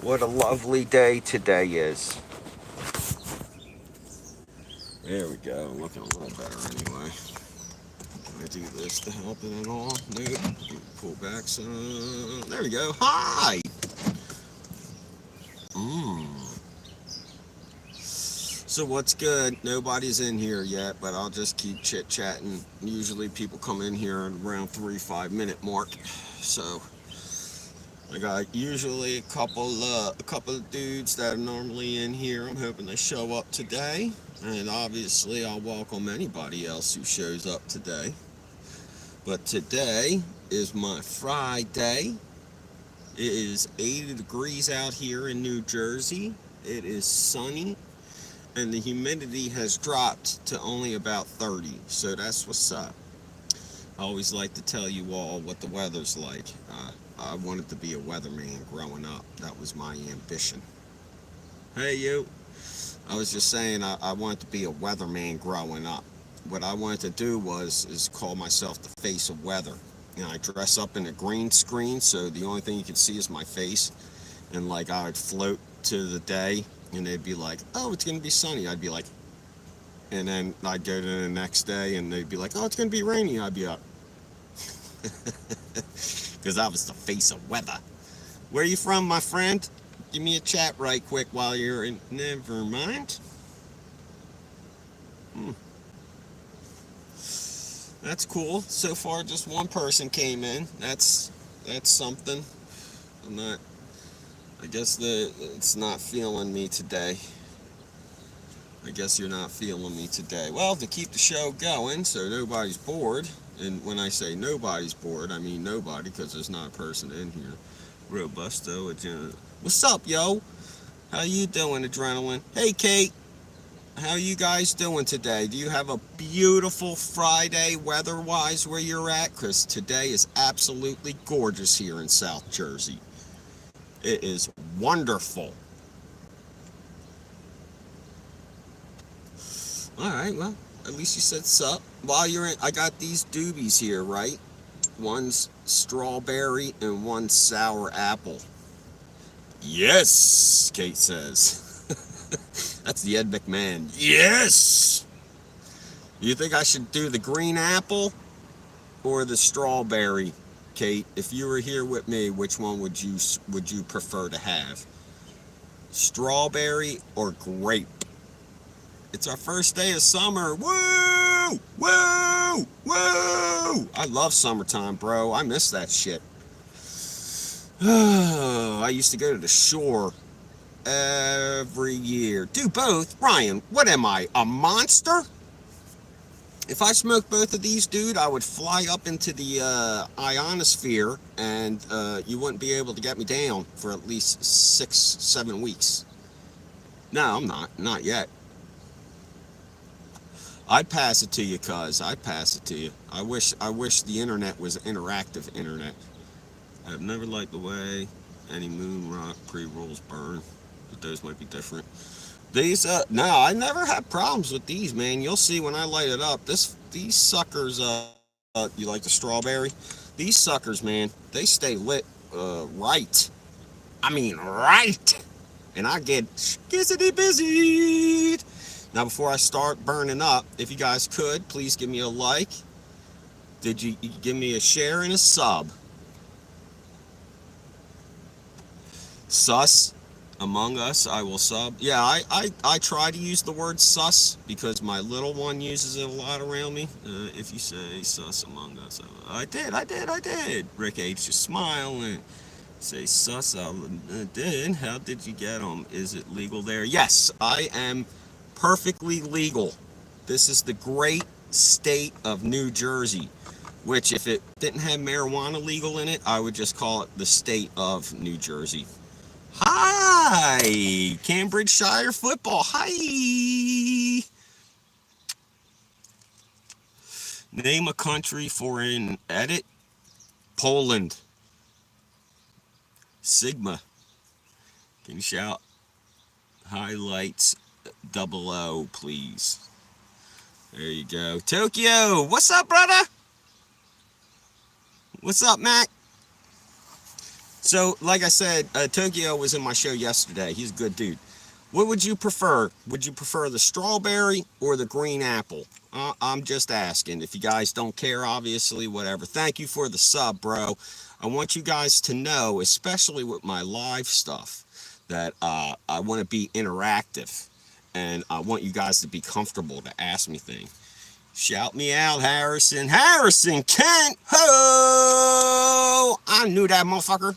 What a lovely day today is. There we go. Looking a little better anyway. Can I do this to help it at all? Nope. Pull back some. There we go. Hi! Mmm. So what's good? Nobody's in here yet, but I'll just keep chit-chatting. Usually people come in here at around 3-5 minute mark. So I got usually a couple of dudes that are normally in here. I'm hoping they show up today. And obviously I'll welcome anybody else who shows up today. But today is my Friday. It is 80 degrees out here in New Jersey. It is sunny and the humidity has dropped to only about 30. So that's what's up. I always like to tell you all what the weather's like. I wanted to be a weatherman growing up. That was my ambition. Hey, you. I was just saying I wanted to be a weatherman growing up. What I wanted to do is call myself the face of weather. You know, I dress up in a green screen, so the only thing you can see is my face. And like I would float to the day, and they'd be like, "Oh, it's gonna be sunny." I'd be like, and then I'd go to the next day, and they'd be like, "Oh, it's gonna be rainy." I'd be like, because I was the face of weather. Where are you from, my friend? Give me a chat right quick while you're in. Never mind. Hmm. That's cool. So far, just one person came in. That's something. I'm not. I guess it's not feeling me today. I guess you're not feeling me today. Well, to keep the show going, so nobody's bored. And when I say nobody's bored, I mean nobody, because there's not a person in here. Robusto, what's up, yo? How you doing, Adrenaline? Hey, Kate. How you guys doing today? Do you have a beautiful Friday weather-wise where you're at? Because today is absolutely gorgeous here in South Jersey. It is wonderful. All right, well, at least you said sup. While you're in, I got these doobies here, right? One's strawberry and one's sour apple. Yes, Kate says. That's the Ed McMahon. Yes! You think I should do the green apple or the strawberry, Kate? If you were here with me, which one would you prefer to have? Strawberry or grape? It's our first day of summer. Woo! Woo! Woo! I love summertime, bro. I miss that shit. I used to go to the shore every year. Do both? Ryan, what am I, a monster? If I smoked both of these, dude, I would fly up into the ionosphere and you wouldn't be able to get me down for at least 6-7 weeks. No, I'm not. Not yet. I'd pass it to you, cuz. I'd pass it to you. I wish the internet was interactive internet. I've never liked the way any moon rock pre-rolls burn, but those might be different. These, no, I never had problems with these, man. You'll see when I light it up. These suckers, you like the strawberry? These suckers, man, they stay lit, right. I mean, right. And I get skizzity busy. Now, before I start burning up, if you guys could, please give me a like. Did you give me a share and a sub? Sus. Among Us, I will sub. Yeah, I try to use the word sus because my little one uses it a lot around me. If you say sus Among Us, I did. Rick H. just smile and say sus. I did. How did you get them? Is it legal there? Yes, I am perfectly legal. This is the great state of New Jersey, which if it didn't have marijuana legal in it, I would just call it the state of New Jersey. Hi, Cambridgeshire football. Hi. Name a country for an edit. Poland. Sigma. Can you shout highlights 00, please? There you go. Tokyo. What's up, brother? What's up, Mac? So, like I said, Tokyo was in my show yesterday. He's a good dude. What would you prefer? Would you prefer the strawberry or the green apple? I'm just asking. If you guys don't care, obviously, whatever. Thank you for the sub, bro. I want you guys to know, especially with my live stuff, that I want to be interactive and I want you guys to be comfortable to ask me things. Shout me out, Harrison. Harrison Kent! Ho! I knew that motherfucker.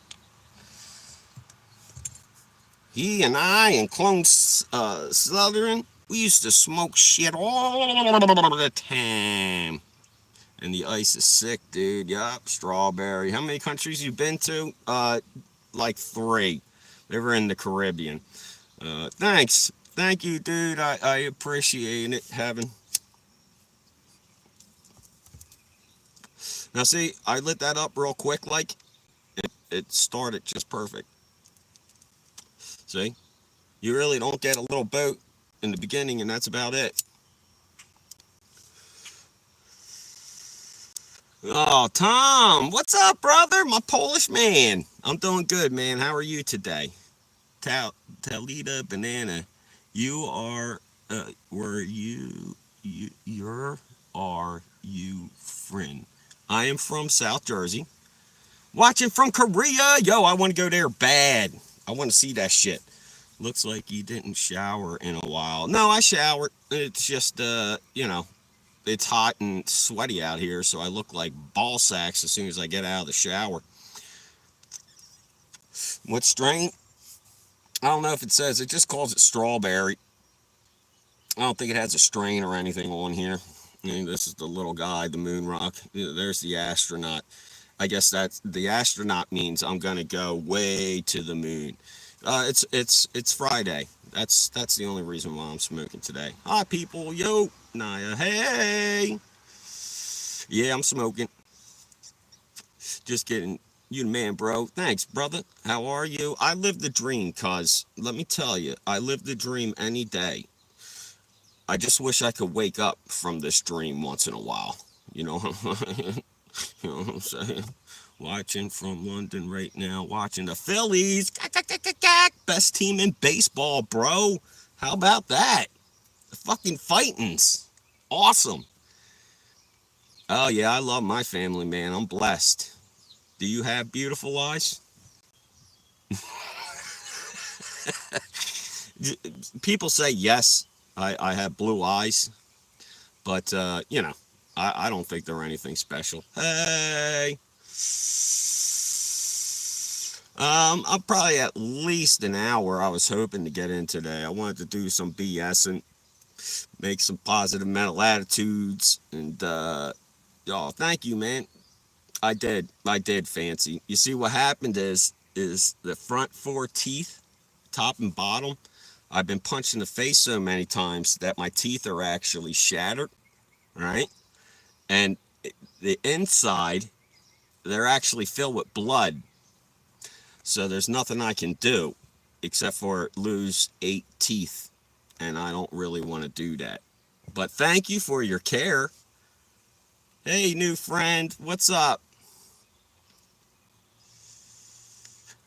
He and I and Clone Slytherin, we used to smoke shit all the time. And the ice is sick, dude. Yup, strawberry. How many countries you been to? Like three. They were in the Caribbean. Thanks. Thank you, dude. I appreciate it. Having. Now, see, I lit that up real quick, like it started just perfect. See? You really don't get a little boat in the beginning, and that's about it. Oh, Tom, what's up, brother? My Polish man. I'm doing good, man. How are you today? Talita Banana, you are, were are you friend? I am from South Jersey. Watching from Korea. Yo, I want to go there bad. I want to see that shit. Looks like you didn't shower in a while. No, I showered. It's just, it's hot and sweaty out here, so I look like ball sacks as soon as I get out of the shower. What strain? I don't know if it says. It just calls it strawberry. I don't think it has a strain or anything on here. I mean, this is the little guy, the moon rock. There's the astronaut. I guess that's the astronaut means I'm gonna go way to the moon. It's Friday. That's the only reason why I'm smoking today. Hi people, yo, Naya, hey. Yeah, I'm smoking. Just kidding. You the man, bro. Thanks, brother. How are you? I live the dream, cuz let me tell you, I live the dream any day. I just wish I could wake up from this dream once in a while. You know, you know what I'm saying? Watching from London right now, watching the Phillies. Best team in baseball, bro. How about that? The fucking fightins. Awesome. Oh, yeah, I love my family, man. I'm blessed. Do you have beautiful eyes? People say yes, I have blue eyes, but, I don't think they're anything special. Hey! I'm probably at least an hour. I was hoping to get in today. I wanted to do some BS and make some positive mental attitudes. And, oh, thank you, man. I did, Fancy. You see, what happened is the front four teeth, top and bottom, I've been punched in the face so many times that my teeth are actually shattered, right? And the inside, they're actually filled with blood. So there's nothing I can do except for lose 8 teeth. And I don't really want to do that. But thank you for your care. Hey, new friend, what's up?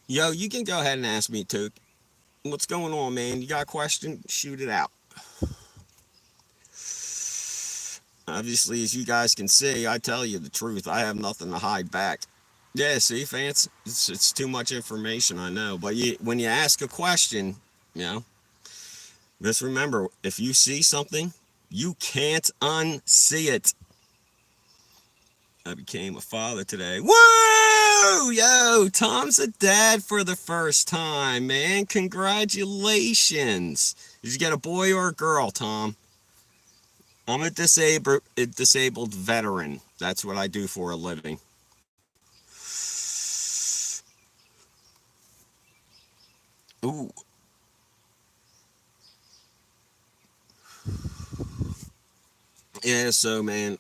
Yo, you can go ahead and ask me, too. What's going on, man? You got a question? Shoot it out. Obviously, as you guys can see, I tell you the truth. I have nothing to hide back. Yeah, see, fans, it's too much information, I know. But when you ask a question, you know, just remember, if you see something, you can't unsee it. I became a father today. Woo! Yo, Tom's a dad for the first time, man. Congratulations. Did you get a boy or a girl, Tom? I'm a disabled veteran. That's what I do for a living. Ooh. Yeah, so man,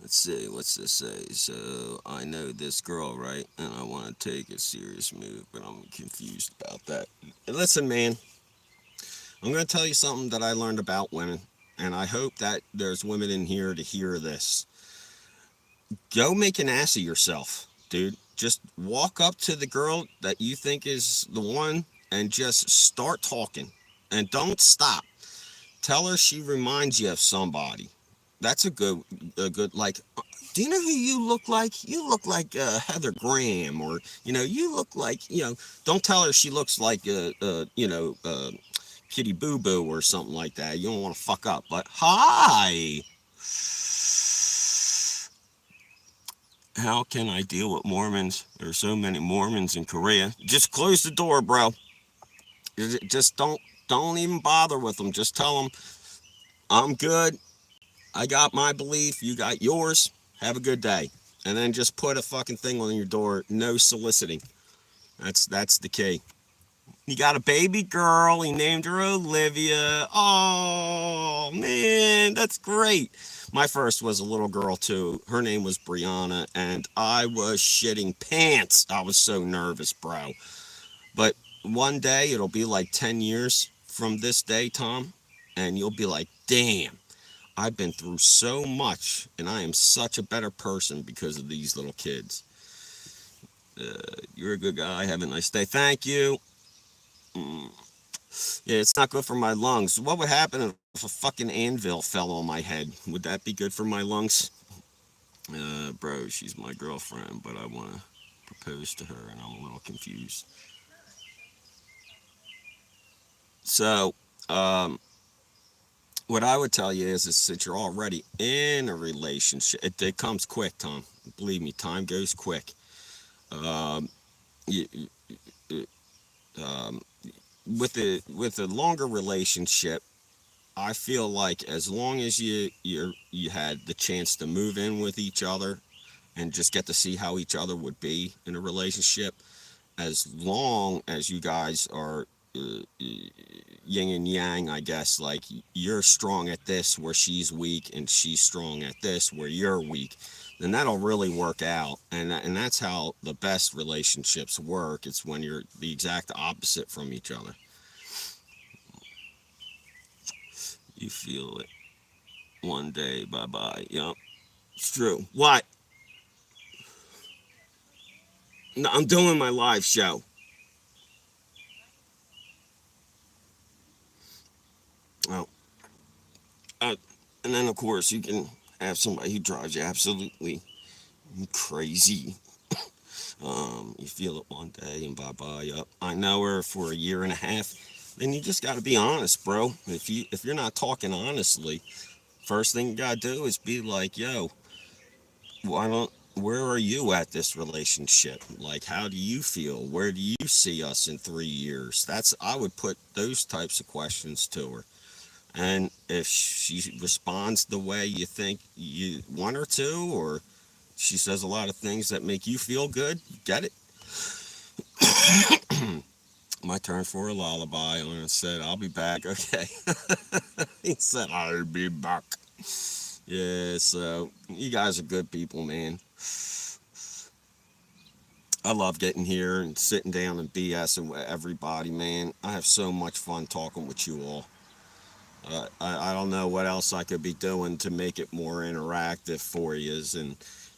let's see, what's this say? So I know this girl, right? And I want to take a serious move, but I'm confused about that. Listen, man, I'm going to tell you something that I learned about women, and I hope that there's women in here to hear this. Go make an ass of yourself, dude. Just walk up to the girl that you think is the one and just start talking. And don't stop. Tell her she reminds you of somebody. That's a good like. Do you know who you look like? You look like Heather Graham, or you look like Don't tell her she looks like Kitty Boo Boo or something like that. You don't want to fuck up. But hi, how can I deal with Mormons? There's so many Mormons in Korea. Just close the door, bro. Just don't even bother with them. Just tell them I'm good. I got my belief. You got yours. Have a good day. And then just put a fucking thing on your door. No soliciting. That's the key. He got a baby girl. He named her Olivia. Oh, man, that's great. My first was a little girl, too. Her name was Brianna, and I was shitting pants. I was so nervous, bro. But one day, it'll be like 10 years from this day, Tom, and you'll be like, damn, I've been through so much, and I am such a better person because of these little kids. You're a good guy. Have a nice day. Thank you. Mm. Yeah, it's not good for my lungs. What would happen if a fucking anvil fell on my head? Would that be good for my lungs? Bro, she's my girlfriend, but I want to propose to her, and I'm a little confused. So, um, what I would tell you is that you're already in a relationship. It comes quick, Tom. Believe me, time goes quick. Um, you, um, with a longer relationship, I feel like as long as you had the chance to move in with each other and just get to see how each other would be in a relationship, as long as you guys are yin and yang, I guess, like you're strong at this where she's weak and she's strong at this where you're weak, then that'll really work out. And that's how the best relationships work. It's when you're the exact opposite from each other. You feel it one day. Bye bye. Yep, it's true. What? No, I'm doing my live show. Oh, uh, and then of course you can have somebody who drives you absolutely crazy. You feel it one day and bye bye. Yep. I know her for a year and a half. Then you just got to be honest, bro. If you're not talking honestly, first thing you got to do is be like, yo, why don't where are you at this relationship? Like, how do you feel? Where do you see us in 3 years? I would put those types of questions to her. And if she responds the way you think you want her to, or she says a lot of things that make you feel good, get it. My turn for a lullaby. And said, I'll be back. Okay. He said, I'll be back. Yeah, so you guys are good people, man. I love getting here and sitting down and BSing with everybody, man. I have so much fun talking with you all. I don't know what else I could be doing to make it more interactive for you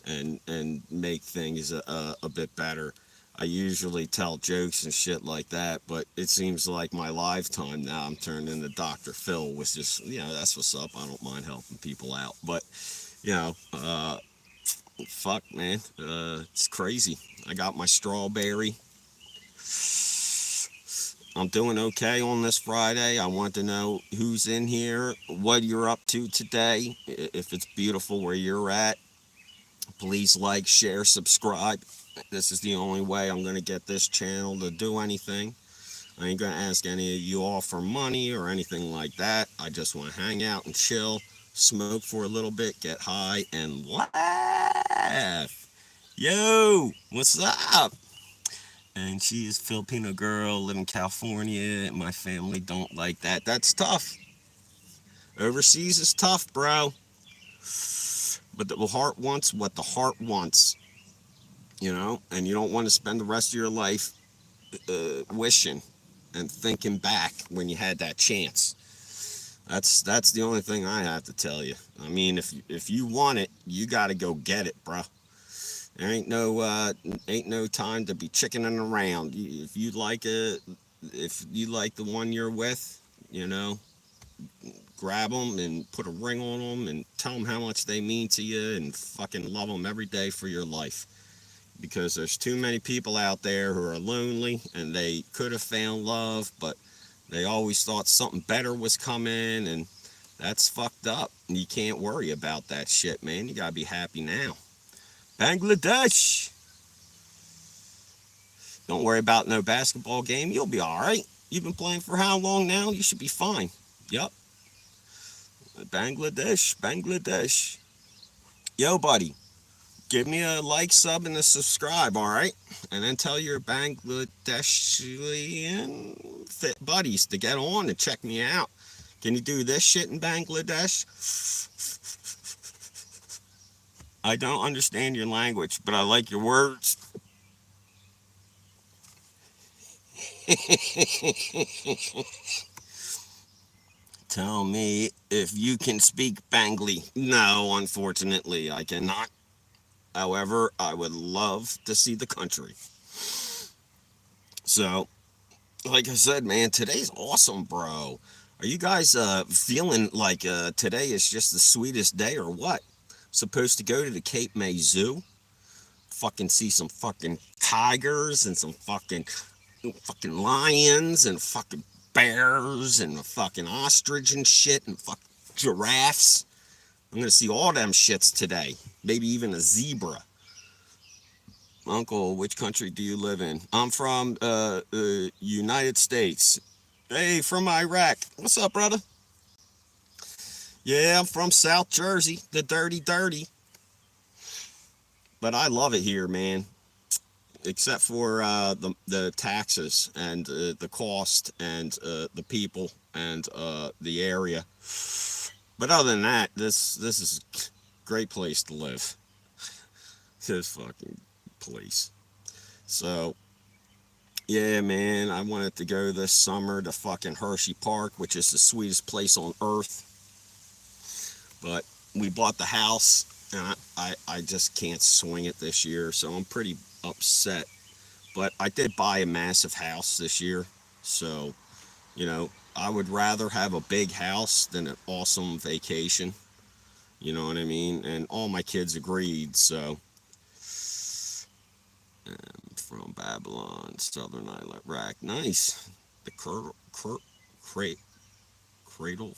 and make things a bit better. I usually tell jokes and shit like that, but it seems like my lifetime now I'm turned into Dr. Phil, which is, that's what's up. I don't mind helping people out, but you know, uh, fuck, man, it's crazy. I got my strawberry. I'm doing okay on this Friday. I want to know who's in here, what you're up to today. If it's beautiful where you're at, please like, share, subscribe. This is the only way I'm going to get this channel to do anything. I ain't going to ask any of you all for money or anything like that. I just want to hang out and chill, smoke for a little bit, get high, and laugh. Yo, what's up? And she is a Filipino girl, live in California. My family don't like that. That's tough. Overseas is tough, bro. But the heart wants what the heart wants, and you don't want to spend the rest of your life wishing and thinking back when you had that chance. That's the only thing I have to tell you. I mean, if you want it, you got to go get it, bro. There ain't no time to be chickening around. If you like the one you're with, you know, grab them and put a ring on them and tell them how much they mean to you and fucking love them every day for your life. Because there's too many people out there who are lonely and they could have found love, but they always thought something better was coming, and that's fucked up. And you can't worry about that shit, man. You gotta be happy now. Bangladesh! Don't worry about no basketball game. You'll be alright. You've been playing for how long now? You should be fine. Yup. Bangladesh, Bangladesh. Yo, buddy, give me a like, sub, and a subscribe, alright? And then tell your Bangladeshian fit buddies to get on and check me out. Can you do this shit in Bangladesh? I don't understand your language, but I like your words. Tell me if you can speak Bangli. No, unfortunately, I cannot. However, I would love to see the country. So, like I said, man, today's awesome, bro. Are you guys feeling like today is just the sweetest day or what? Supposed to go to the Cape May Zoo, fucking see some fucking tigers and some fucking lions and fucking bears and a fucking ostrich and shit and fucking giraffes. I'm gonna see all them shits today. Maybe even a zebra. Uncle, which country do you live in? I'm from United States. Hey, from Iraq. What's up, brother? Yeah, I'm from South Jersey, the dirty, dirty. But I love it here, man. Except for the taxes and the cost and the people and the area. But other than that, this is a great place to live. This fucking place. So yeah, man, I wanted to go this summer to fucking Hershey Park, which is the sweetest place on earth. But we bought the house, and I just can't swing it this year, so I'm pretty upset. But I did buy a massive house this year, so, you know, I would rather have a big house than an awesome vacation. You know what I mean? And all my kids agreed, so. From Babylon, Southern Iraq. Nice. The cradle, cradle,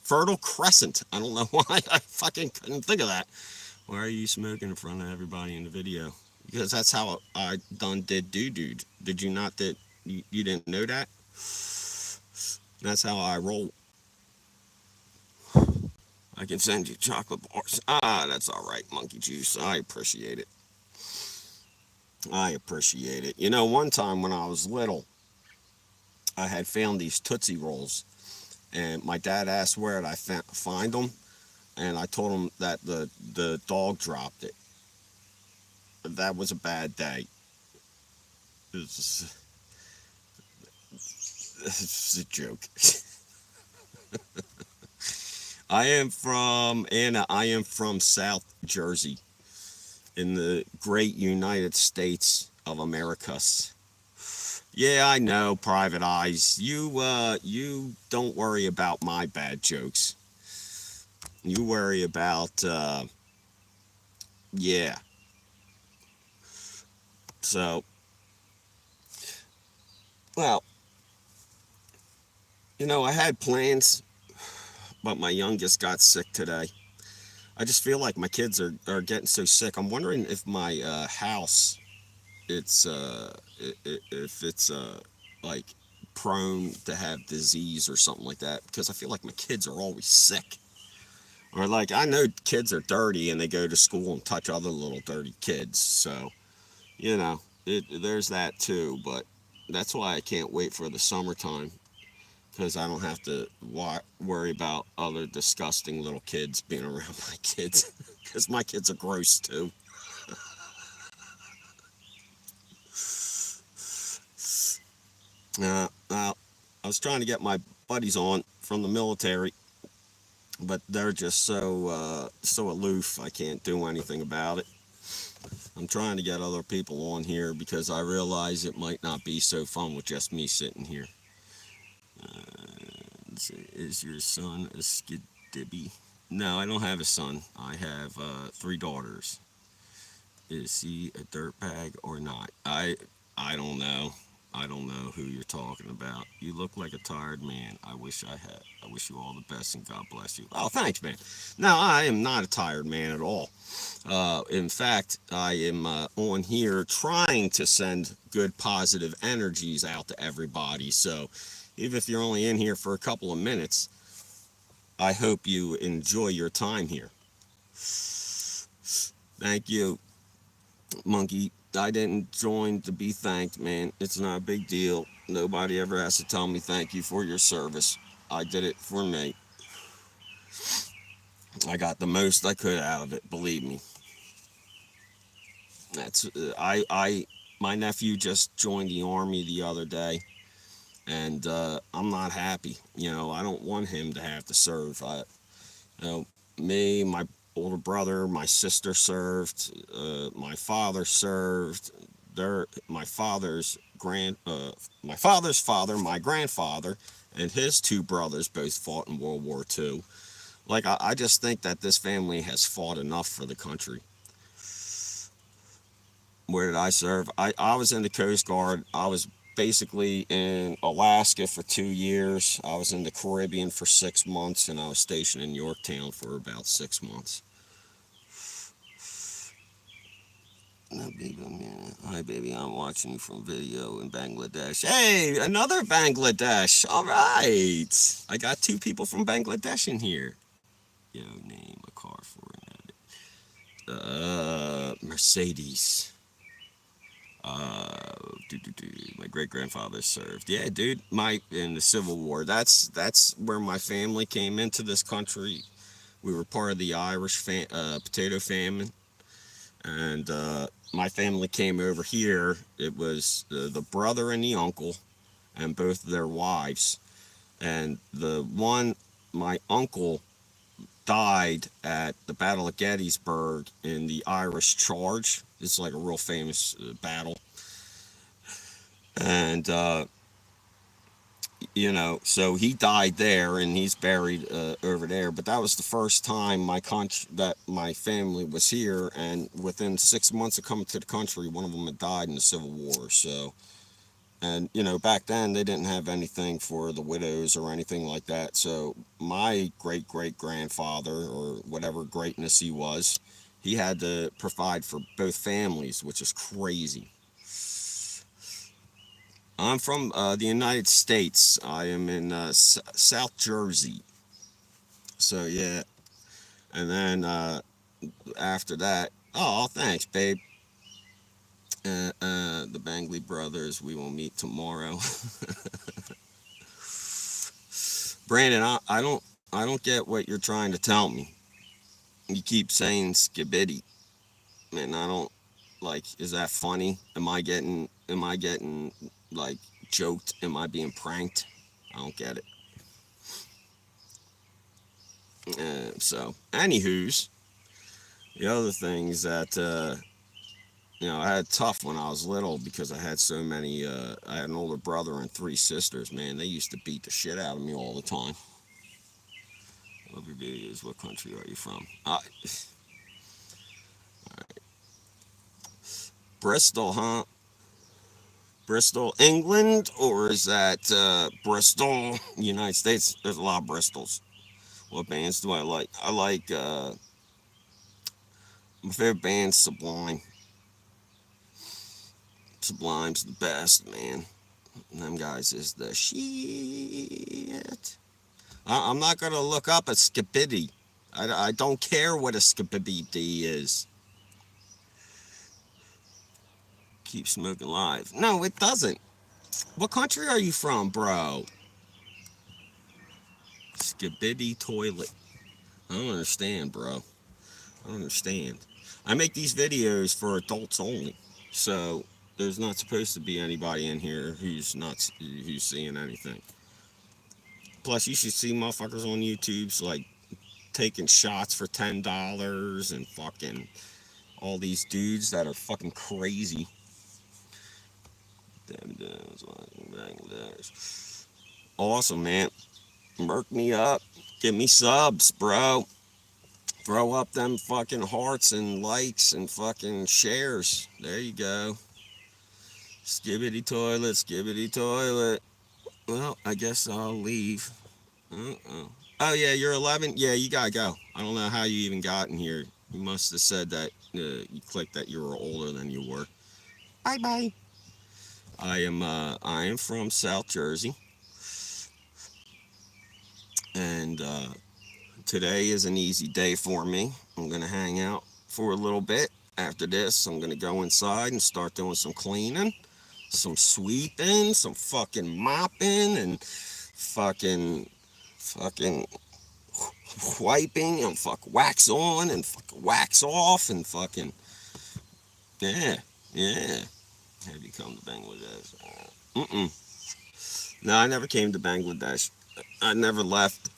Fertile Crescent. I don't know why I fucking couldn't think of that. Why are you smoking in front of everybody in the video? Because that's how I done did dude. Did you not that you didn't know that? That's how I roll. I can send you chocolate bars. Ah, that's all right, monkey juice. I appreciate it. I appreciate it. You know, one time when I was little, I had found these Tootsie Rolls, and my dad asked where did I find them, and I told him that the dog dropped it. That was a bad day. It's a joke. I am from Anna. I am from South Jersey, in the great United States of Americas. Yeah, I know, Private Eyes. You don't worry about my bad jokes. You worry about yeah. So, well, you know, I had plans, but my youngest got sick today. I just feel like my kids are getting so sick. I'm wondering if my house, it's if it's like prone to have disease or something like that, because I feel like my kids are always sick. Or like I know kids are dirty and they go to school and touch other little dirty kids. So you know, there's that too. But that's why I can't wait for the summertime, because I don't have to worry about other disgusting little kids being around my kids, because my kids are gross too. Well, I was trying to get my buddies on from the military, but they're just so aloof. I can't do anything about it. I'm trying to get other people on here because I realize it might not be so fun with just me sitting here. Let's see, is your son a skidibby? No, I don't have a son. I have three daughters. Is he a dirtbag or not? I don't know. I don't know who you're talking about. You look like a tired man. I wish you all the best and God bless you. Oh, thanks, man. No, I am not a tired man at all. In fact, I am on here trying to send good positive energies out to everybody. So, even if you're only in here for a couple of minutes, I hope you enjoy your time here. Thank you, Monkey. I didn't join to be thanked, man. It's not a big deal. Nobody ever has to tell me thank you for your service. I did it for me. I got the most I could out of it, believe me. That's I my nephew just joined the army the other day, and I'm not happy. I don't want him to have to serve. You know, me, my older brother, my sister served, my father served. My my father's father, my grandfather, and his two brothers both fought in World War II. Like I just think that this family has fought enough for the country. Where did I serve? I was in the Coast Guard. I was basically in Alaska for 2 years. I was in the Caribbean for 6 months, and I was stationed in Yorktown for about 6 months. No, baby, man. Hi, baby. I'm watching you from video in Bangladesh. Hey, another Bangladesh. All right. I got two people from Bangladesh in here. Yo, name a car for an Mercedes. Uh, my great grandfather served. Yeah, dude. In the Civil War. That's where my family came into this country. We were part of the Irish potato famine, and my family came over here. It was the brother and the uncle, and both their wives. And my uncle died at the Battle of Gettysburg in the Irish Charge. It's like a real famous battle, and so he died there, and he's buried over there. But that was the first time that my family was here, and within 6 months of coming to the country, one of them had died in the Civil War. So, and back then they didn't have anything for the widows or anything like that. So my great great grandfather, or whatever greatness he was, he had to provide for both families, which is crazy. I'm from the United States. I am in South Jersey. So yeah, and then after that, oh, thanks, babe. The Bangley brothers. We will meet tomorrow. Brandon, I don't get what you're trying to tell me. You keep saying skibidi, and I don't like. Is that funny? Am I getting like joked? Am I being pranked? I don't get it. So, anywho's, the other things that I had tough when I was little because I had so many. I had an older brother and three sisters. Man, they used to beat the shit out of me all the time. Love your videos. What country are you from? Bristol, huh? Bristol, England, or is that Bristol, United States? There's a lot of Bristols. What bands do I like? I like my favorite band's Sublime. Sublime's the best, man. And them guys is the shit. I'm not gonna look up a skibidi. I don't care what a skibidi is. Keep smoking live. No, it doesn't. What country are you from, bro? Skibidi toilet. I don't understand, bro. I don't understand. I make these videos for adults only, so there's not supposed to be anybody in here who's seeing anything. Plus, you should see motherfuckers on YouTube's like taking shots for $10 and fucking all these dudes that are fucking crazy. Awesome, man. Merc me up. Give me subs, bro. Throw up them fucking hearts and likes and fucking shares. There you go. Skibbity toilet, skibbity toilet. Well, I guess I'll leave. Uh-oh. Oh, yeah, you're 11? Yeah, you gotta go. I don't know how you even got in here. You must have said that you clicked that you were older than you were. Bye bye. I am from South Jersey, and today is an easy day for me. I'm gonna hang out for a little bit. After this, I'm gonna go inside and start doing some cleaning, some sweeping, some fucking mopping, and fucking wiping, and fuck wax on and fuck wax off, and fucking yeah, yeah. Have you come to Bangladesh? Mm-mm. No, I never came to Bangladesh. I never left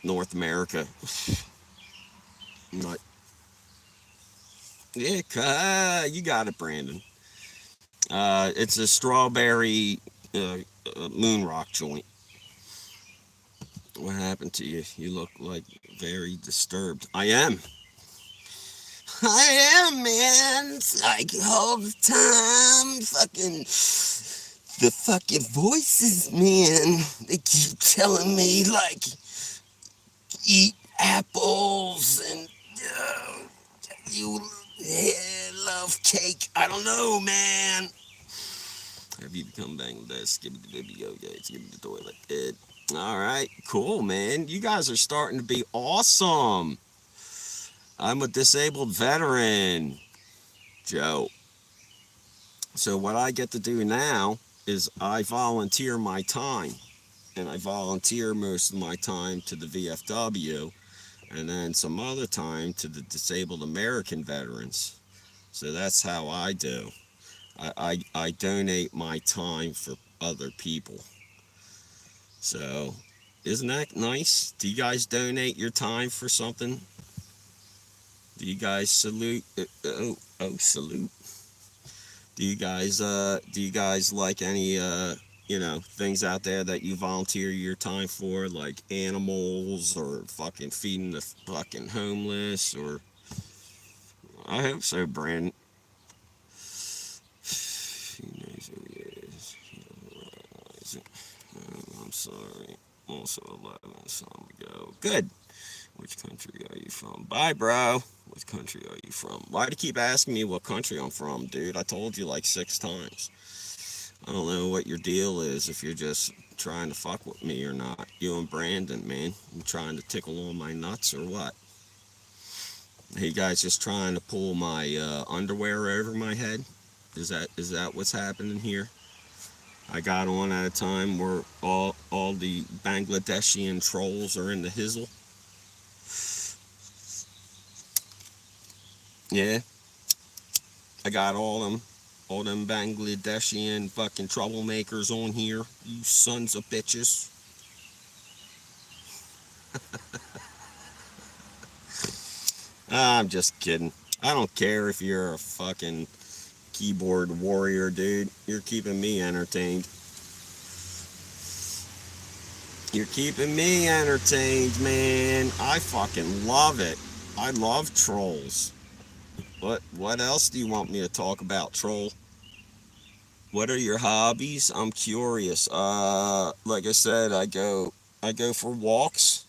North America. Not, yeah, you got it, Brandon. It's a strawberry moon rock joint. What happened to you? You look like very disturbed. I am. I am, man. It's like all the time. The fucking voices, man. They keep telling me, like, eat apples and you love cake. I don't know, man. Have you become Bangladesh? Give me the baby go, guys. Give me the toilet. Good. All right, cool, man. You guys are starting to be awesome. I'm a disabled veteran, Joe. So what I get to do now is I volunteer my time, and I volunteer most of my time to the VFW, and then some other time to the disabled American veterans. So that's how I do. I donate my time for other people. So isn't that nice? Do you guys donate your time for something? Do you guys salute? Salute. Do you guys like any things out there that you volunteer your time for, like animals or fucking feeding the fucking homeless? Or I hope so, Brandon. He knows who he is. I'm sorry. Also 11 some ago. Good. Which country are you from? Bye, bro. What country are you from? Why do you keep asking me what country I'm from, dude? I told you like 6 times. I don't know what your deal is, if you're just trying to fuck with me or not. You and Brandon, man. You trying to tickle on my nuts or what? Hey, you guys just trying to pull my underwear over my head? Is that what's happening here? I got on at a time where all the Bangladeshian trolls are in the hizzle. Yeah, I got all them Bangladeshian fucking troublemakers on here. You sons of bitches. I'm just kidding. I don't care if you're a fucking keyboard warrior, dude. You're keeping me entertained. You're keeping me entertained, man. I fucking love it. I love trolls. What else do you want me to talk about, troll? What are your hobbies? I'm curious. Like I said, I go for walks.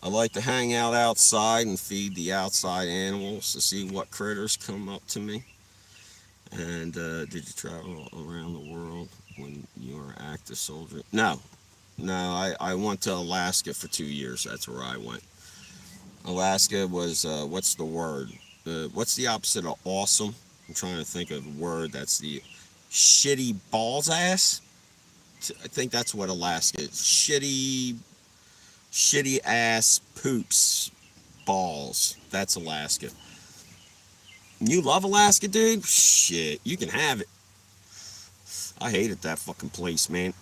I like to hang out outside and feed the outside animals to see what critters come up to me. And did you travel around the world when you were an active soldier? No, no. I went to Alaska for 2 years. That's where I went. Alaska was what's the word? What's the opposite of awesome? I'm trying to think of a word that's the shitty balls ass. I think that's what Alaska is. Shitty ass poops balls. That's Alaska. You love Alaska, dude? Shit, you can have it. I hated that fucking place, man.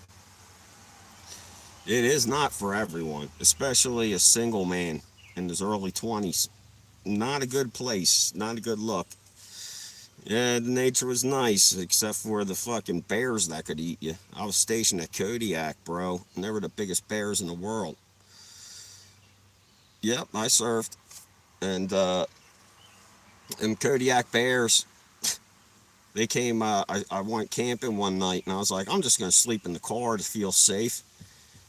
It is not for everyone, especially a single man. in his early 20s. Not a good place, not a good look. Yeah, the nature was nice, except for the fucking bears that could eat you. I was stationed at Kodiak, bro, and they were the biggest bears in the world. Yep, I surfed. And, them Kodiak bears, they came, I went camping one night, and I was like, I'm just going to sleep in the car to feel safe.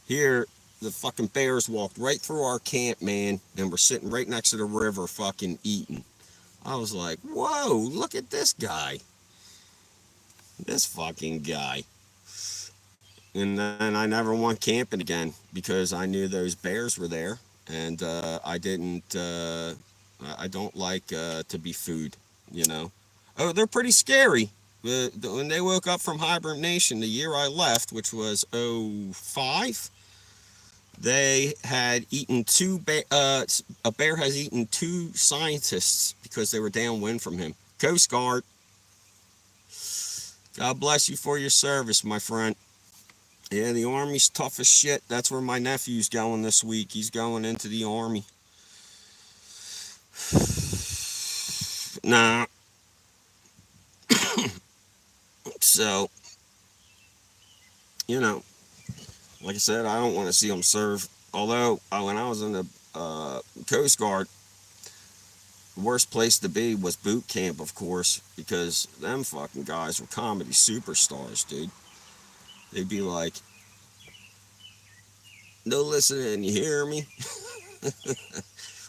Here, the fucking bears walked right through our camp, man, and were sitting right next to the river fucking eating. I was like, whoa, look at this guy. This fucking guy. And then I never went camping again because I knew those bears were there, and I didn't. I don't like to be food, you know. Oh, they're pretty scary. When they woke up from hibernation the year I left, which was '05, they had eaten a bear has eaten two scientists because they were downwind from him. Coast Guard, God bless you for your service, my friend. Yeah, the Army's tough as shit. That's where my nephew's going this week. He's going into the Army. Nah. So, you know, like I said, I don't want to see him serve. Although, when I was in the Coast Guard, the worst place to be was boot camp, of course, because them fucking guys were comedy superstars, dude. They'd be like, no listening, you hear me?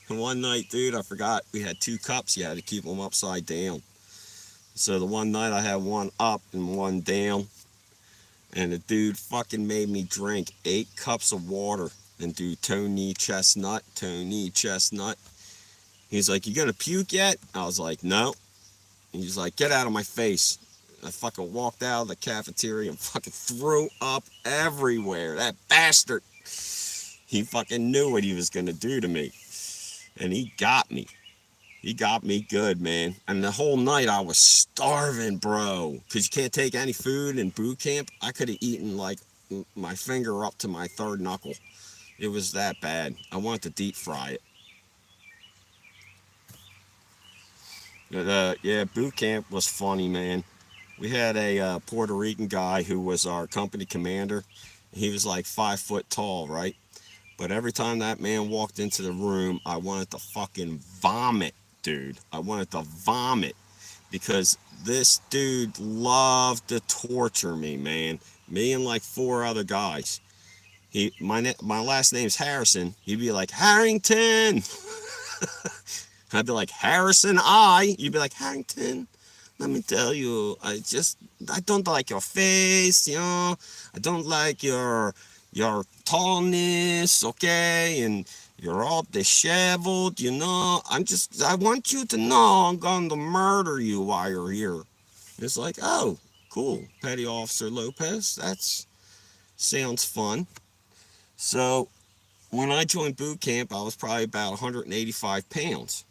One night, dude, I forgot we had two cups. You had to keep them upside down. So the one night I had one up and one down, and the dude fucking made me drink 8 cups of water and do Tony Chestnut. He's like, you gonna puke yet? I was like, no. And he's like, get out of my face. I fucking walked out of the cafeteria and fucking threw up everywhere. That bastard. He fucking knew what he was gonna do to me. And he got me. He got me good, man. And the whole night I was starving, bro. Because you can't take any food in boot camp. I could have eaten like my finger up to my third knuckle. It was that bad. I wanted to deep fry it. But, yeah, boot camp was funny, man. We had a Puerto Rican guy who was our company commander. He was like 5 foot tall, right? But every time that man walked into the room, I wanted to fucking vomit, dude. I wanted to vomit because this dude loved to torture me, man. Me and like 4 other guys. My last name's Harrison. He'd be like, Harrington. I'd be like, Harrison, You'd be like, Harrington, let me tell you, I don't like your face, you know. I don't like your tallness, okay? And you're all disheveled, you know. I want you to know I'm going to murder you while you're here. It's like, oh, cool. Petty Officer Lopez, that sounds fun. So, when I joined boot camp, I was probably about 185 pounds.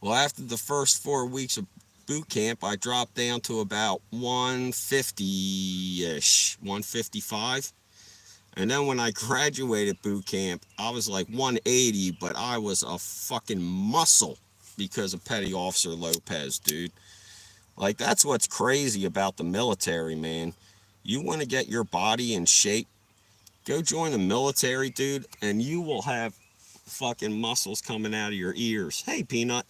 Well, after the first 4 weeks of boot camp, I dropped down to about 150-ish, 155. And then when I graduated boot camp, I was like 180, but I was a fucking muscle because of Petty Officer Lopez, dude. Like, that's what's crazy about the military, man. You want to get your body in shape, go join the military, dude, and you will have fucking muscles coming out of your ears. Hey, Peanut.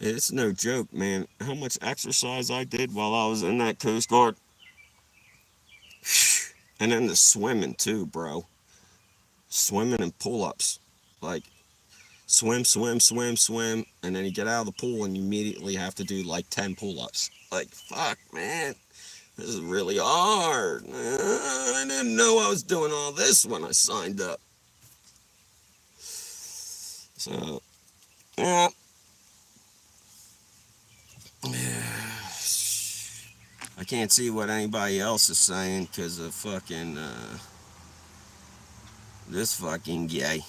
It's no joke, man. How much exercise I did while I was in that Coast Guard. And then the swimming, too, bro. Swimming and pull-ups. Like, swim, and then you get out of the pool and you immediately have to do like 10 pull-ups. Like, fuck, man. This is really hard. I didn't know I was doing all this when I signed up. So, yeah. I can't see what anybody else is saying because of fucking, this fucking guy.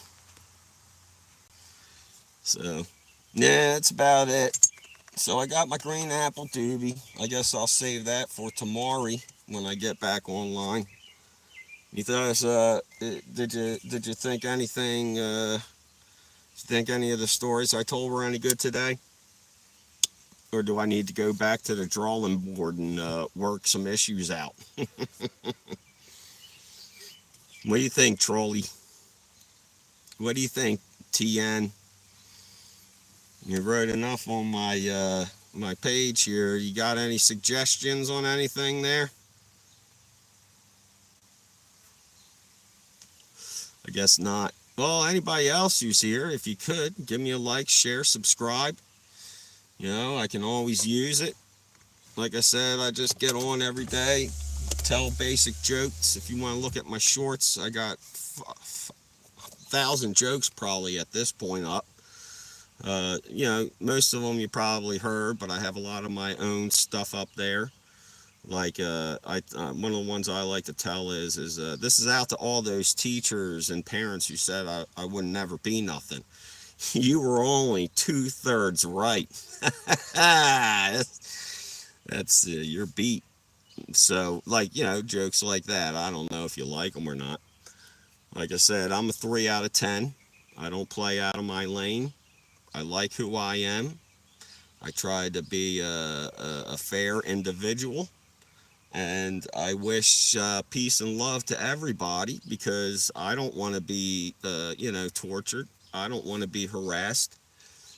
So, yeah, that's about it. So I got my green apple doobie. I guess I'll save that for tomorrow when I get back online. You thought, did you think anything? Think any of the stories I told were any good today? Or do I need to go back to the drawing board and work some issues out? What do you think, Trolley? What do you think, TN? You wrote enough on my page here. You got any suggestions on anything there? I guess not. Well, anybody else who's here, if you could, give me a like, share, subscribe. I can always use it. Like I said, I just get on every day, tell basic jokes. If you want to look at my shorts, I got 1,000 jokes probably at this point up. Most of them you probably heard, but I have a lot of my own stuff up there. Like one of the ones I like to tell is this is out to all those teachers and parents who said I would never be nothing. You were only 2/3 right. That's your beat. So, jokes like that, I don't know if you like them or not. Like I said, I'm a 3 out of 10. I don't play out of my lane. I like who I am. I try to be a fair individual. And I wish peace and love to everybody because I don't want to be, tortured. I don't want to be harassed.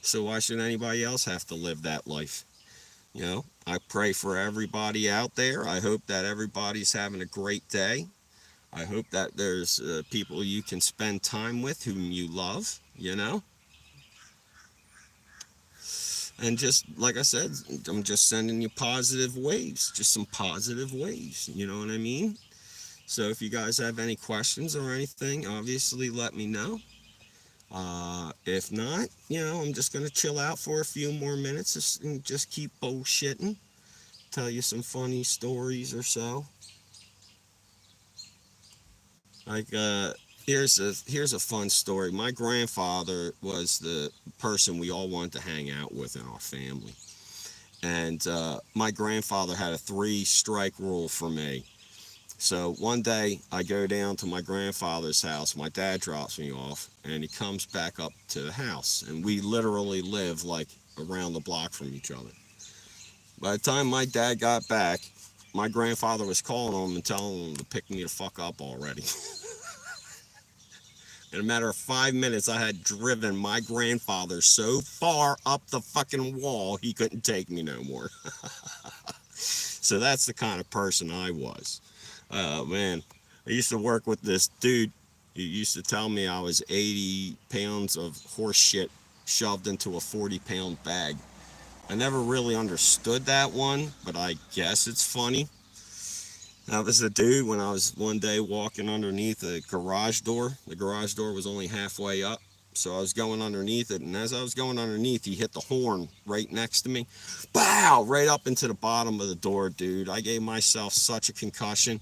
So why should anybody else have to live that life? I pray for everybody out there. I hope that everybody's having a great day. I hope that there's people you can spend time with whom you love. And just like I said, I'm just sending you positive waves, just some positive waves. You know what I mean? So if you guys have any questions or anything, obviously let me know. If not, I'm just going to chill out for a few more minutes and just keep bullshitting, tell you some funny stories or so. Like, here's a fun story. My grandfather was the person we all wanted to hang out with in our family. And my grandfather had a 3-strike rule for me. So one day I go down to my grandfather's house. My dad drops me off and he comes back up to the house. And we literally live like around the block from each other. By the time my dad got back, my grandfather was calling him and telling him to pick me the fuck up already. In a matter of 5 minutes, I had driven my grandfather so far up the fucking wall he couldn't take me no more. So that's the kind of person I was. Man, I used to work with this dude. He used to tell me I was 80 pounds of horse shit shoved into a 40-pound bag. I never really understood that one, but I guess it's funny. Now, this is a dude when I was one day walking underneath a garage door. The garage door was only halfway up. So I was going underneath it, and as I was going underneath, he hit the horn right next to me. Bow! Right up into the bottom of the door, dude. I gave myself such a concussion.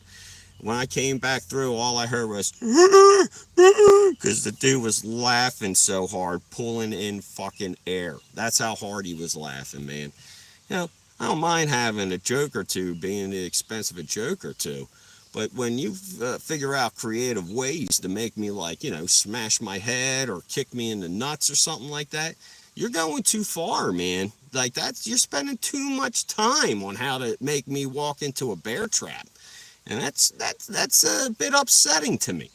When I came back through, all I heard was, because the dude was laughing so hard, pulling in fucking air. That's how hard he was laughing, man. You know, I don't mind having a joke or two being the expense of a joke or two. But when you figure out creative ways to make me, smash my head or kick me in the nuts or something like that, you're going too far, man. Like, you're spending too much time on how to make me walk into a bear trap. And that's a bit upsetting to me.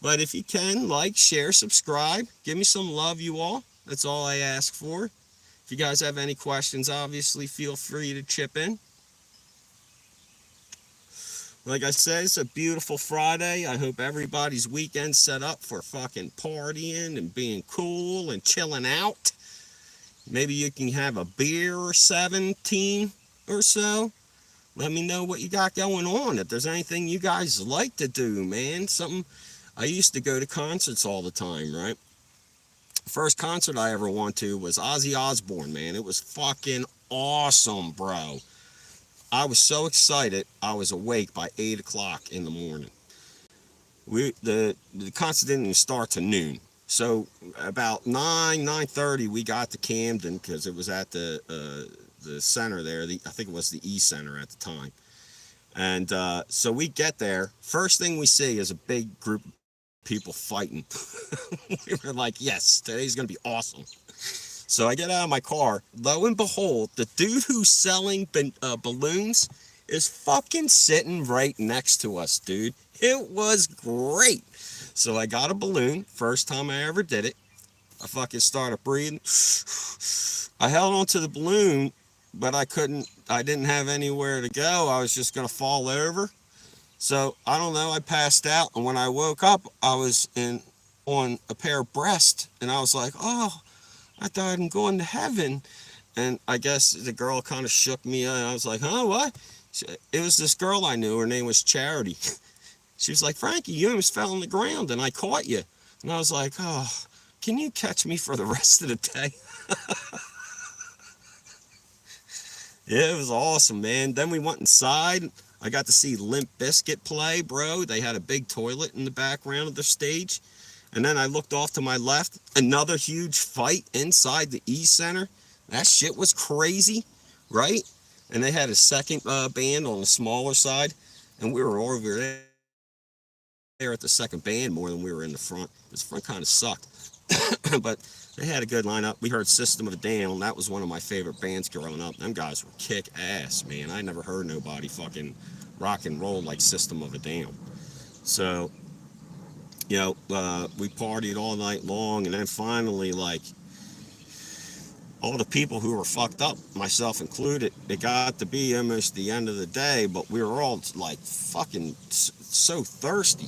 But if you can, like, share, subscribe, give me some love, you all. That's all I ask for. If you guys have any questions, obviously feel free to chip in. Like I said, it's a beautiful Friday. I hope everybody's weekend set up for fucking partying and being cool and chilling out. Maybe you can have a beer or 17 or so. Let me know what you got going on. If there's anything you guys like to do, man. Something. I used to go to concerts all the time, right? First concert I ever went to was Ozzy Osbourne, man. It was fucking awesome, bro. I was so excited, I was awake by 8 o'clock in the morning. The concert didn't even start till noon. So about 9:30, we got to Camden because it was at the center there. I think it was the E Center at the time. And so we get there. First thing we see is a big group of people fighting. We were like, yes, today's going to be awesome. So I get out of my car. Lo and behold, the dude who's selling balloons is fucking sitting right next to us, dude. It was great. So I got a balloon. First time I ever did it. I fucking started breathing. I held onto the balloon, but I didn't have anywhere to go. I was just going to fall over. So I don't know. I passed out. And when I woke up, I was on a pair of breasts. And I was like, oh, I thought I'm going to heaven. And I guess the girl kind of shook me. And I was like, huh, what? It was this girl I knew. Her name was Charity. She was like, Frankie, you almost fell on the ground and I caught you. And I was like, oh, can you catch me for the rest of the day? Yeah, it was awesome, man. Then we went inside. I got to see Limp Bizkit play, bro. They had a big toilet in the background of the stage. And then I looked off to my left, another huge fight inside the E Center. That shit was crazy, right? And they had a second band on the smaller side, and we were over there at the second band more than we were in the front. This front kind of sucked, but they had a good lineup. We heard System of a Down. That was one of my favorite bands growing up. Them guys were kick ass, man. I never heard nobody fucking rock and roll like System of a Down. So we partied all night long, and then finally, like, all the people who were fucked up, myself included, it got to be almost the end of the day, but we were all like fucking so thirsty.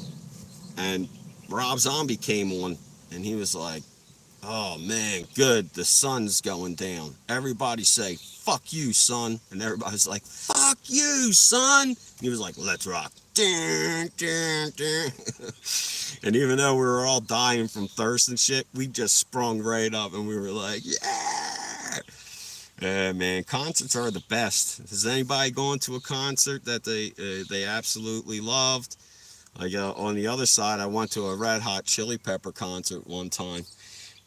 And Rob Zombie came on, and he was like, oh man, good, the sun's going down. Everybody say, fuck you, son. And everybody's like, fuck you, son. And he was like, let's rock. Dun, dun, dun. And even though we were all dying from thirst and shit, we just sprung right up and we were like, yeah. Yeah, man, concerts are the best. Has anybody gone to a concert that they absolutely loved? Like on the other side, I went to a Red Hot Chili Pepper concert one time,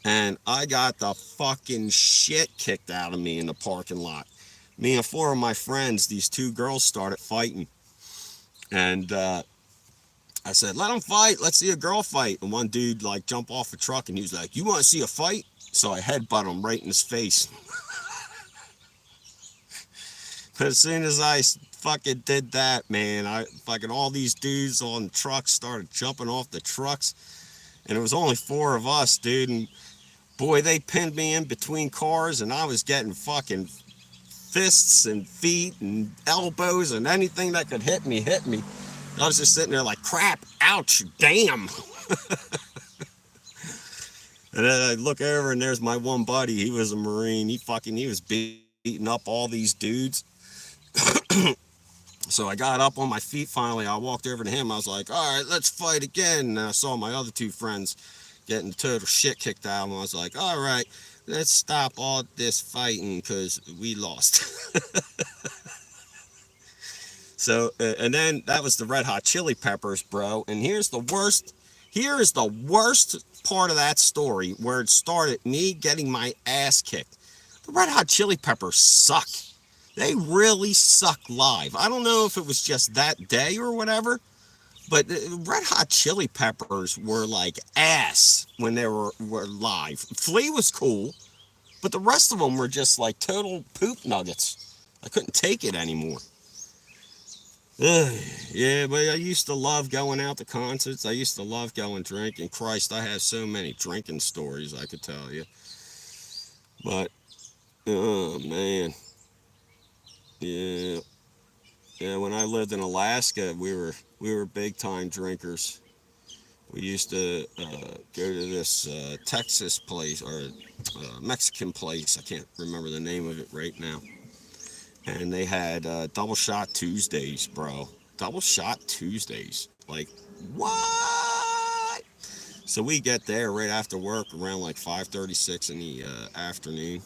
and I got the fucking shit kicked out of me in the parking lot. Me and four of my friends, these two girls started fighting, and I said, "Let them fight. Let's see a girl fight." And one dude like jumped off a truck, and he was like, "You want to see a fight?" So I headbutt him right in his face. But as soon as I fucking did that, man, I fucking all these dudes on trucks started jumping off the trucks, and it was only four of us, dude. And boy, they pinned me in between cars, and I was getting fucking fists and feet and elbows and anything that could hit me hit me. I was just sitting there like, crap, ouch, damn. And then I look over and there's my one buddy. He was a Marine. He was beating up all these dudes. So I got up on my feet finally. I walked over to him. I was like, all right, let's fight again. And I saw my other two friends getting total shit kicked out of them. I was like, all right, let's stop all this fighting because we lost. So, and then that was the Red Hot Chili Peppers, bro. And here is the worst part of that story where it started me getting my ass kicked. The Red Hot Chili Peppers suck. They really suck live. I don't know if it was just that day or whatever, but Red Hot Chili Peppers were like ass when they were live. Flea was cool, but the rest of them were just like total poop nuggets. I couldn't take it anymore. Yeah, but I used to love going out to concerts. I used to love going drinking. Christ, I have so many drinking stories I could tell you. But, oh man. Yeah. Yeah, when I lived in Alaska, we were big time drinkers. We used to go to this Texas place or Mexican place. I can't remember the name of it right now. And they had double shot Tuesdays, bro. Double shot Tuesdays. Like, what? So we get there right after work around like 5:36 in the afternoon,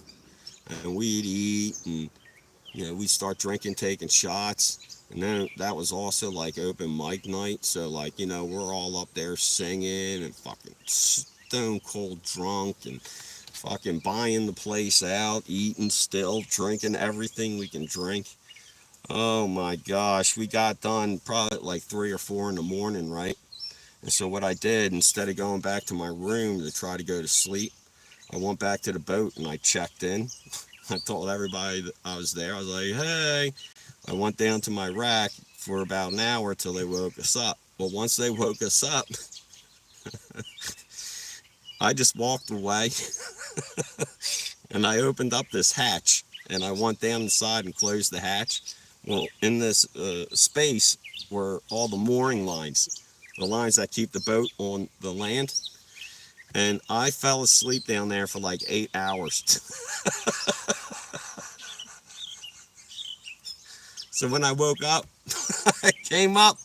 and we'd eat, and we'd start drinking, taking shots. And then that was also like open mic night, so like we're all up there singing and fucking stone cold drunk and fucking buying the place out, eating still, drinking everything we can drink. Oh my gosh, we got done probably at like 3 or 4 in the morning, right? And so what I did, instead of going back to my room to try to go to sleep, I went back to the boat and I checked in. I told everybody that I was there. I was like, hey. I went down to my rack for about an hour till they woke us up. Well, once they woke us up, I just walked away and I opened up this hatch and I went down inside and closed the hatch. Well, in this space were all the mooring lines, the lines that keep the boat on the land. And I fell asleep down there for like 8 hours. So when I woke up, I came up.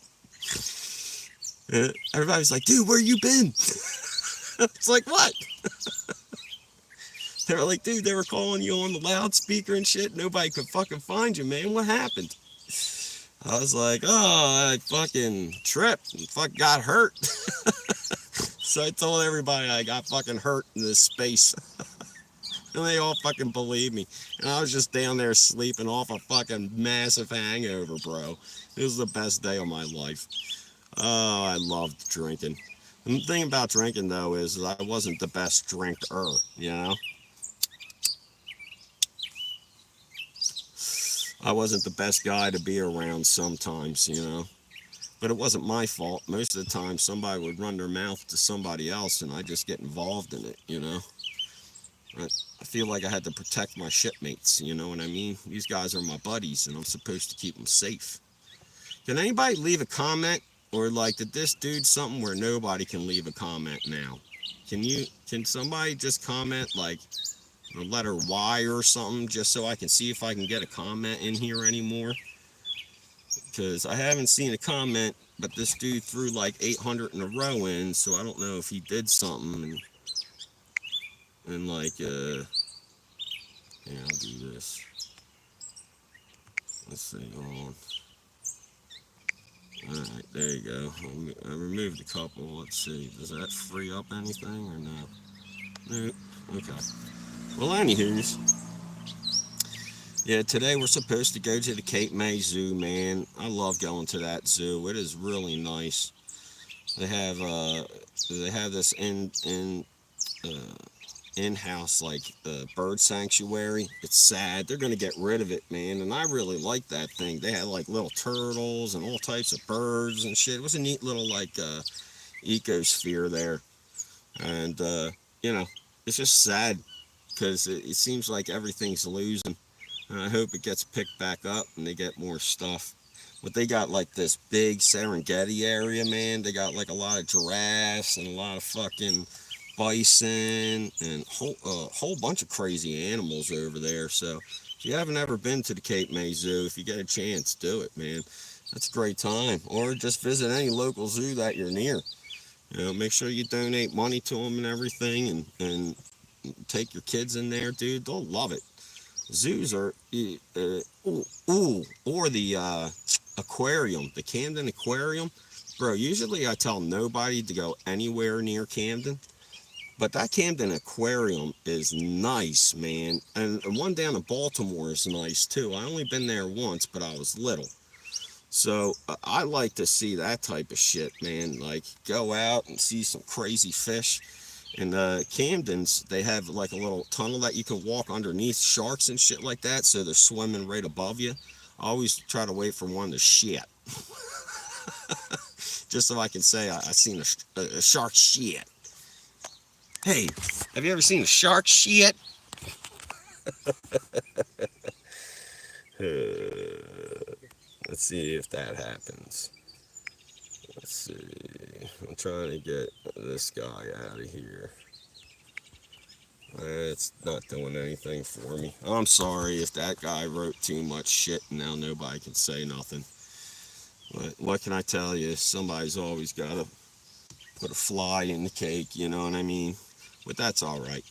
Everybody's like, dude, where you been? It's like, what? They were like, dude, they were calling you on the loudspeaker and shit. Nobody could fucking find you, man. What happened? I was like, oh, I fucking tripped and fucking got hurt. So I told everybody I got fucking hurt in this space. And they all fucking believed me. And I was just down there sleeping off a fucking massive hangover, bro. It was the best day of my life. Oh, I loved drinking. And the thing about drinking, though, is I wasn't the best drinker, you know? I wasn't the best guy to be around sometimes, you know? But it wasn't my fault. Most of the time, somebody would run their mouth to somebody else, and I just get involved in it, you know? I feel like I had to protect my shipmates, you know what I mean? These guys are my buddies, and I'm supposed to keep them safe. Can anybody leave a comment? Or like, did this dude something where nobody can leave a comment now? Can somebody just comment like the letter Y or something just so I can see if I can get a comment in here anymore? Because I haven't seen a comment, but this dude threw like 800 in a row in, so I don't know if he did something and like, yeah, I'll do this. Let's see, hold on. Alright, there you go. I removed a couple. Let's see. Does that free up anything or no? Nope. Okay. Well, anywho's. Yeah, today we're supposed to go to the Cape May Zoo, man. I love going to that zoo. It is really nice. They have this uh, in-house like bird sanctuary. It's sad they're gonna get rid of it, man, and I really like that thing. They had like little turtles and all types of birds and shit. It was a neat little like ecosphere there, and you know, it's just sad because it seems like everything's losing, and I hope it gets picked back up and they get more stuff. But they got like this big Serengeti area, man. They got like a lot of giraffes and a lot of fucking bison and whole bunch of crazy animals over there. So if you haven't ever been to the Cape May Zoo, if you get a chance, do it, man. That's a great time. Or just visit any local zoo that you're near. You know, make sure you donate money to them and everything, and take your kids in there, dude. They'll love it. Zoos are, or the aquarium, the Camden Aquarium. Bro, usually I tell nobody to go anywhere near Camden, but that Camden Aquarium is nice, man. And one down in Baltimore is nice too. I only been there once, but I was little. So I like to see that type of shit, man. Like go out and see some crazy fish. And Camden's, they have like a little tunnel that you can walk underneath sharks and shit like that, so they're swimming right above you. I always try to wait for one to shit. Just so I can say I seen a shark shit. Hey, have you ever seen a shark shit? Let's see if that happens. Let's see. I'm trying to get this guy out of here. It's not doing anything for me. I'm sorry if that guy wrote too much shit and now nobody can say nothing. But what can I tell you? Somebody's always got to put a fly in the cake, you know what I mean? But that's all right.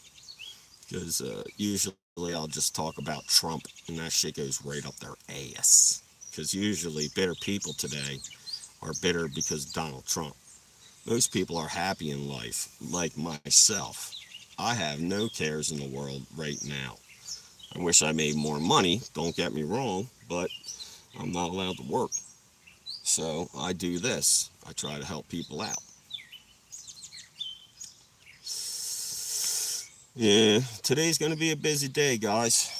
Because usually I'll just talk about Trump and that shit goes right up their ass. Because usually bitter people today are bitter because Donald Trump. Most people are happy in life, like myself. I have no cares in the world right now. I wish I made more money, don't get me wrong, but I'm not allowed to work. So I do this. I try to help people out. Yeah, today's gonna be a busy day, guys.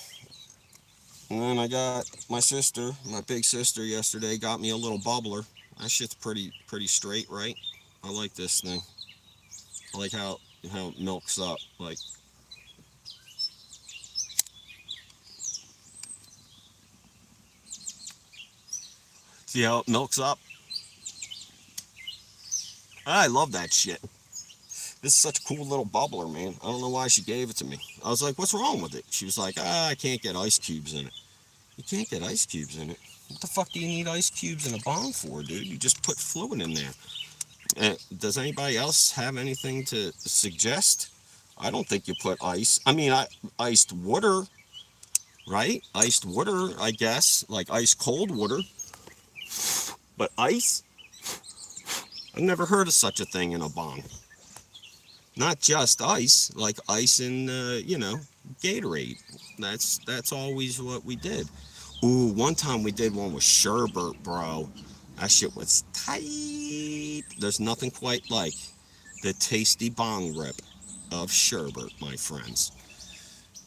And then I got my sister, my big sister, yesterday got me a little bubbler. That shit's pretty straight, right? I like this thing. I like how it milks up. Like, see how it milks up? I love that shit. This is such a cool little bubbler, man. I don't know why she gave it to me. I was like, what's wrong with it? She was like, I can't get ice cubes in it. You can't get ice cubes in it. What the fuck do you need ice cubes in a bong for, dude? You just put fluid in there. Does anybody else have anything to suggest? I don't think you put ice. I mean, iced water, right? Iced water, I guess, like ice cold water. But ice? I've never heard of such a thing in a bong. Not just ice, like ice in, Gatorade. That's always what we did. Ooh, one time we did one with sherbet, bro. That shit was tight. There's nothing quite like the tasty bong rip of sherbet, my friends.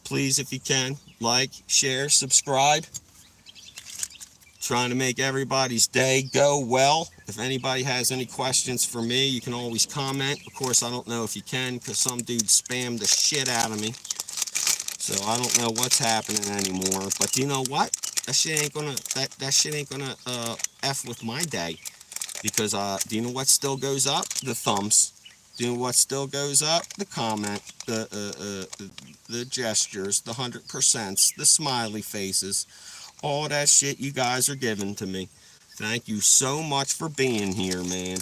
Please, if you can, like, share, subscribe. Trying to make everybody's day go well. If anybody has any questions for me, you can always comment. Of course, I don't know if you can because some dude spammed the shit out of me. So I don't know what's happening anymore. But you know what? That shit ain't gonna F with my day. Because do you know what still goes up? The thumbs. Do you know what still goes up? The comment, the gestures, the 100%s, the smiley faces, all that shit you guys are giving to me. Thank you so much for being here, man.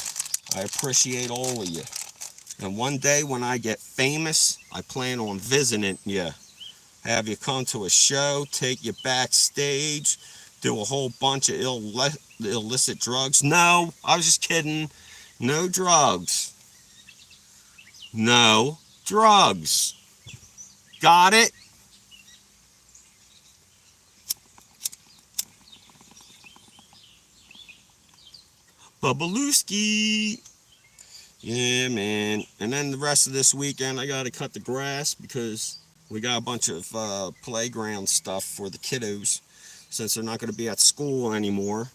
I appreciate all of you. And one day when I get famous, I plan on visiting you. Have you come to a show, take you backstage, do a whole bunch of illicit drugs. No, I was just kidding. No drugs. No drugs. Got it? Babalooski. Yeah, man. And then the rest of this weekend, I got to cut the grass because we got a bunch of playground stuff for the kiddos. Since they're not going to be at school anymore,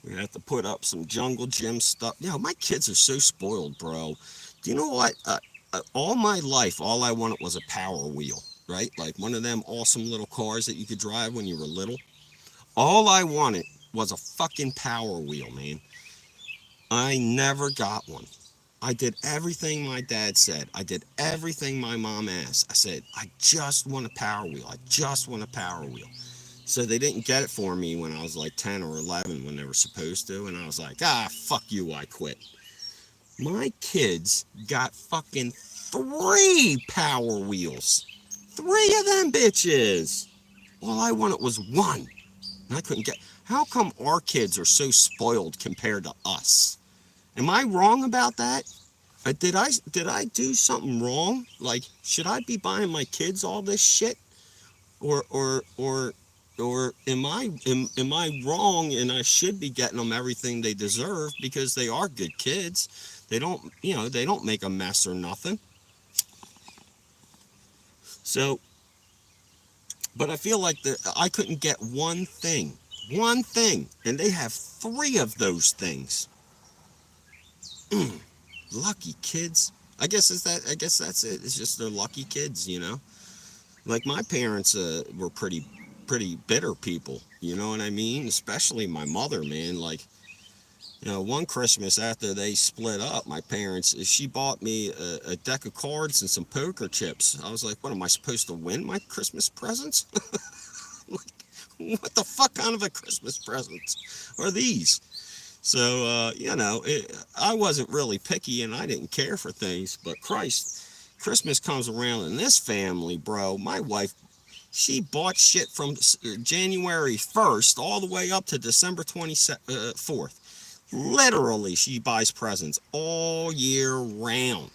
we have to put up some jungle gym stuff. My kids are so spoiled, bro. Do you know what? All my life, all I wanted was a Power Wheel, right? Like one of them awesome little cars that you could drive when you were little. All I wanted was a fucking Power Wheel, man. I never got one. I did everything my dad said. I did everything my mom asked. I said, I just want a Power Wheel. I just want a Power Wheel. So they didn't get it for me when I was like 10 or 11 when they were supposed to. And I was like, fuck you, I quit. My kids got fucking 3 Power Wheels. 3 of them bitches. All I wanted was one. And I couldn't get. How come our kids are so spoiled compared to us? Am I wrong about that? Did I do something wrong? Like, should I be buying my kids all this shit? Or am I wrong and I should be getting them everything they deserve because they are good kids. They don't make a mess or nothing. So, but I feel like I couldn't get one thing, and they have 3 of those things. Lucky kids. I guess that's it. It's just they're lucky kids. Like my parents were pretty bitter people. You know what I mean? Especially my mother, man. Like, one Christmas after they split up, my parents, she bought me a deck of cards and some poker chips. I was like, what, am I supposed to win my Christmas presents? Like, what the fuck kind of a Christmas presents are these? So, I wasn't really picky and I didn't care for things, but Christ, Christmas comes around in this family, bro. My wife, she bought shit from January 1st all the way up to December 24th. Literally, she buys presents all year round.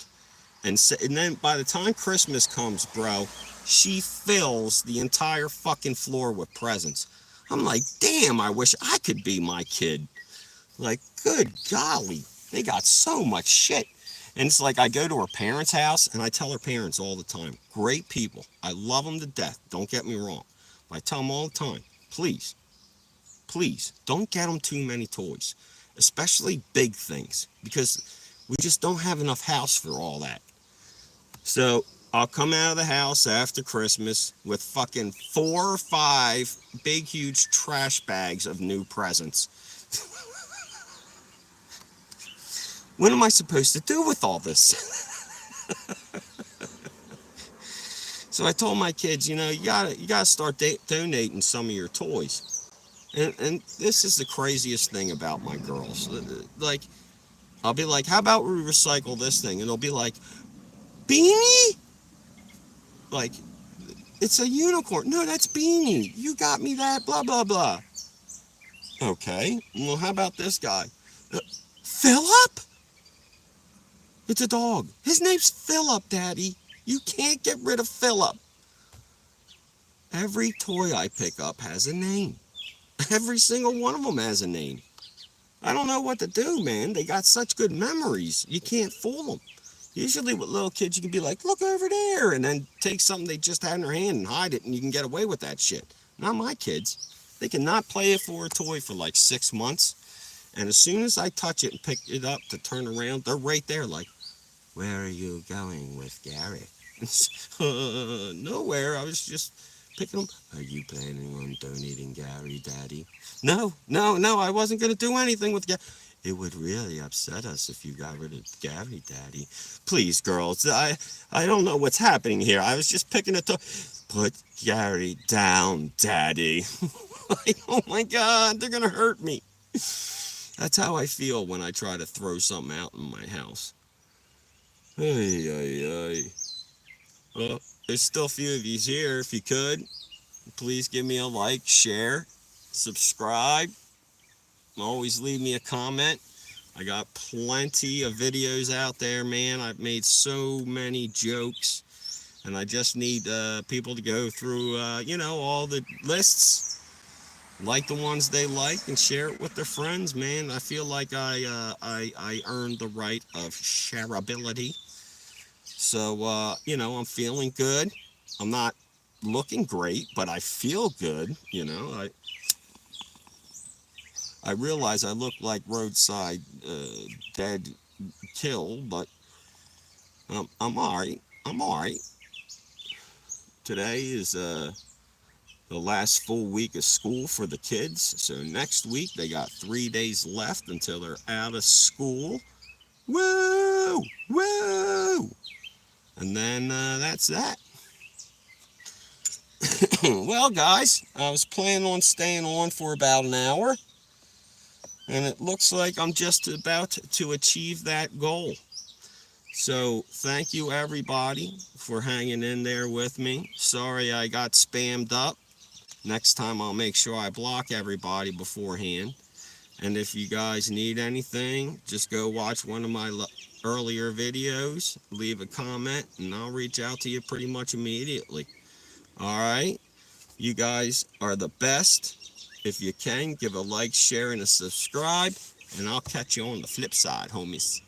And then by the time Christmas comes, bro, she fills the entire fucking floor with presents. I'm like, damn, I wish I could be my kid. Like, good golly, they got so much shit. And it's like I go to her parents' house and I tell her parents all the time, great people. I love them to death. Don't get me wrong. But I tell them all the time, please, please don't get them too many toys, especially big things, because we just don't have enough house for all that. So I'll come out of the house after Christmas with fucking 4 or 5 big, huge trash bags of new presents. What am I supposed to do with all this? So I told my kids, you gotta start donating some of your toys. And this is the craziest thing about my girls. Like, I'll be like, how about we recycle this thing? And they'll be like, Beanie? Like, it's a unicorn. No, that's Beanie. You got me that, blah, blah, blah. Okay, well, how about this guy? Philip? It's a dog. His name's Philip, Daddy. You can't get rid of Philip. Every toy I pick up has a name. Every single one of them has a name. I don't know what to do, man. They got such good memories. You can't fool them. Usually with little kids, you can be like, look over there, and then take something they just had in their hand and hide it, and you can get away with that shit. Not my kids. They cannot play it for a toy for like 6 months, and as soon as I touch it and pick it up to turn around, they're right there like, where are you going with Gary? Nowhere. I was just picking them. Are you planning on donating Gary, Daddy? No, I wasn't going to do anything with Gary. It would really upset us if you got rid of Gary, Daddy. Please, girls, I don't know what's happening here. I was just picking a toy. Put Gary down, Daddy. Like, oh my God, they're going to hurt me. That's how I feel when I try to throw something out in my house. Ay, ay, ay. Well, there's still a few of you here. If you could, please give me a like, share, subscribe. Always leave me a comment. I got plenty of videos out there, man. I've made so many jokes, and I just need people to go through, all the lists, like the ones they like, and share it with their friends, man. I feel like I earned the right of shareability. So, I'm feeling good. I'm not looking great, but I feel good, I realize I look like roadside dead kill, but I'm all right. I'm all right. Today is the last full week of school for the kids. So next week they got 3 days left until they're out of school. Woo! Woo! And then that's that. Well, guys, I was planning on staying on for about an hour, and it looks like I'm just about to achieve that goal. So thank you, everybody, for hanging in there with me. Sorry I got spammed up. Next time I'll make sure I block everybody beforehand. And if you guys need anything, just go watch one of my earlier videos, leave a comment, and I'll reach out to you pretty much immediately. All right? You guys are the best. If you can, give a like, share, and a subscribe, and I'll catch you on the flip side, homies.